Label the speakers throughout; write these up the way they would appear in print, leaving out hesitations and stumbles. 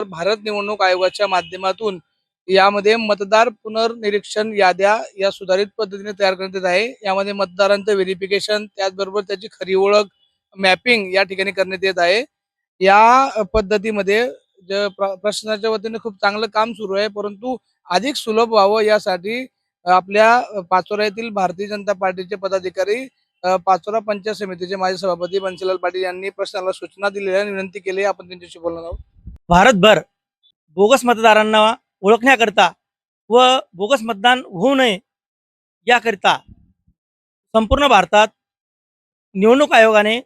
Speaker 1: भारत निवडणूक आयोगाच्या माध्यमातून यामध्ये मतदार पुनर्निरीक्षण याद्या या सुधारित पद्धतीने तयार करण्यात येत आहे। यामध्ये मतदारांचं व्हेरिफिकेशन, त्याचबरोबर त्याची खरी ओळख, मॅपिंग या ठिकाणी करण्यात येत आहे। या पद्धतीमध्ये प्रशासनाच्या वतीने खूप चांगलं काम सुरू आहे, परंतु अधिक सुलभ व्हावं यासाठी आपल्या पाचोरा येथील भारतीय जनता पार्टीचे पदाधिकारी, पाचोरा पंचायत समितीचे माजी सभापती बन्सीलाल पाटील यांनी प्रशासनाला सूचना दिलेल्या विनंती केली आहे। आपण त्यांच्याशी बोलणार आहोत।
Speaker 2: भारतभर बोगस मतदारांना ओळखण्याकरता व बोगस मतदान होऊ नये याकरिता संपूर्ण भारतात निवडणूक आयोगाने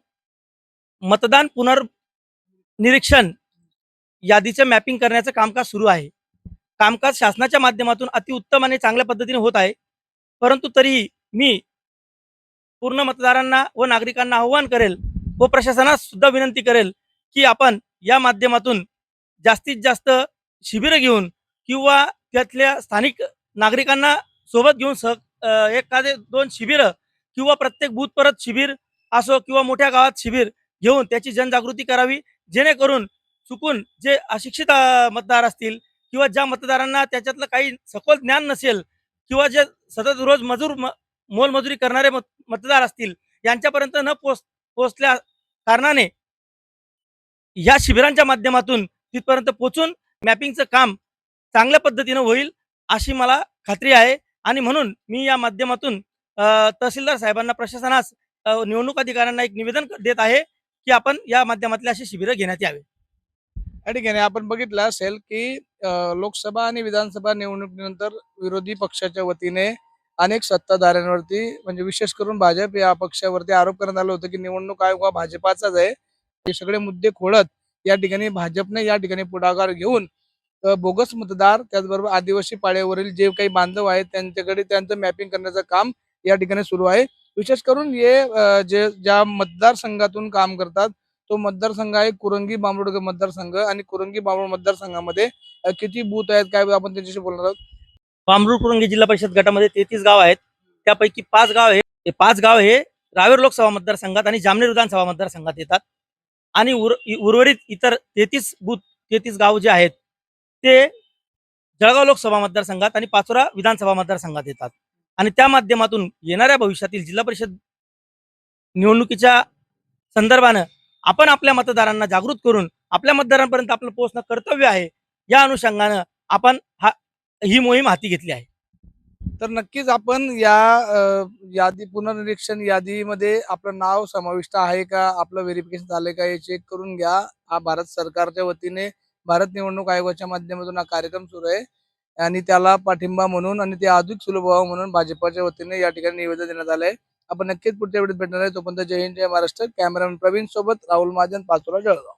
Speaker 2: मतदान पुनर्निरीक्षण यादीचे मॅपिंग करण्याचं कामकाज सुरू आहे। कामकाज शासनाच्या माध्यमातून अतिउत्तम आणि चांगल्या पद्धतीने होत आहे, परंतु तरीही मी पूर्ण मतदारांना व नागरिकांना आव्हान करेल व प्रशासनास सुद्धा विनंती करेल की आपण या माध्यमातून जास्तीत जास्त शिबिरं घेऊन किंवा त्यातल्या स्थानिक नागरिकांना सोबत घेऊन एखादे 2 शिबिरं किंवा प्रत्येक बूथ परत शिबिर असो किंवा मोठ्या गावात शिबिर घेऊन त्याची जनजागृती करावी, जेणेकरून चुकून जे अशिक्षित मतदार असतील किंवा ज्या मतदारांना त्याच्यातलं काही सखोल ज्ञान नसेल किंवा जे सतत रोज मोलमजुरी करणारे मतदार असतील यांच्यापर्यंत न पोहोचल्या कारणाने या शिबिरांच्या माध्यमातून तिथपर्यंत पोहोचून मॅपिंगचं काम चांगल्या पद्धतीने होईल अशी मला खात्री आहे। आणि म्हणून मी या माध्यमातून तहसीलदार साहेबांना, प्रशासनास, निवडणूक अधिकाऱ्यांना एक निवेदन देत आहे की आपण या माध्यमातले अशी शिबिरं घेण्यात यावे।
Speaker 1: या ठिकाणी आपण बघितलं असेल की लोकसभा आणि विधानसभा निवडणुकीनंतर विरोधी पक्षाच्या वतीने अनेक सत्ताधाऱ्यांवरती, म्हणजे विशेष करून भाजप या पक्षावरती आरोप करण्यात आलं होतं की निवडणूक आयोग हा भाजपाचाच आहे। हे सगळे मुद्दे खोडत या ठिकाणी भाजपने या ठिकाणी पुढाकार घेऊन बोगस मतदार, त्याचबरोबर आदिवासी पाड्यावरील जे काही बांधव आहेत त्यांच्याकडे त्यांचं मॅपिंग करण्याचं काम या ठिकाणी सुरू आहे। विशेष करून हे ज्या मतदारसंघातून काम करतात तो मतदारसंघ आहे कुरंगी बांबुडगर मतदारसंघ। आणि कुरंगी बांबुड मतदारसंघामध्ये किती बूथ आहेत काय आपण त्यांच्याशी बोलणार आहोत।
Speaker 2: कुरंगी जिल्हा परिषद गटामध्ये 33 गाव आहेत, त्यापैकी 5 गाव हे रावेर लोकसभा मतदारसंघात आणि जामनेर विधानसभा मतदारसंघात येतात आणि उर्वरित इतर 33 गाव जे आहेत ते जळगाव लोकसभा मतदारसंघात आणि पाचोरा विधानसभा मतदारसंघात येतात। आणि त्या माध्यमातून येणाऱ्या भविष्यातील जिल्हा परिषद निवडणुकीच्या संदर्भानं आपण आपल्या मतदारांना जागृत करून आपल्या मतदारांपर्यंत आपलं पोहोचणं कर्तव्य आहे। या अनुषंगानं आपण ही मोहीम हाती घेतली आहे।
Speaker 1: तर नक्कीच आपण या यादी पुनर्निरीक्षण यादीमध्ये आपलं नाव समाविष्ट आहे का, आपलं व्हेरिफिकेशन झालंय का हे चेक करून घ्या। हा भारत सरकारच्या वतीने भारत निवडणूक आयोगाच्या माध्यमातून हा कार्यक्रम सुरू आहे आणि त्याला पाठिंबा म्हणून आणि ते अधिक सुलभ व्हावं म्हणून भाजपाच्या वतीने या ठिकाणी निवेदन देण्यात आलंय। आपण नक्कीच पुढच्या वेळेस भेटणार आहे। तोपर्यंत जय हिंद, जय महाराष्ट्र। कॅमेरामॅन प्रवीण सोबत राहुल महाजन, पाचोरा, जळगाव।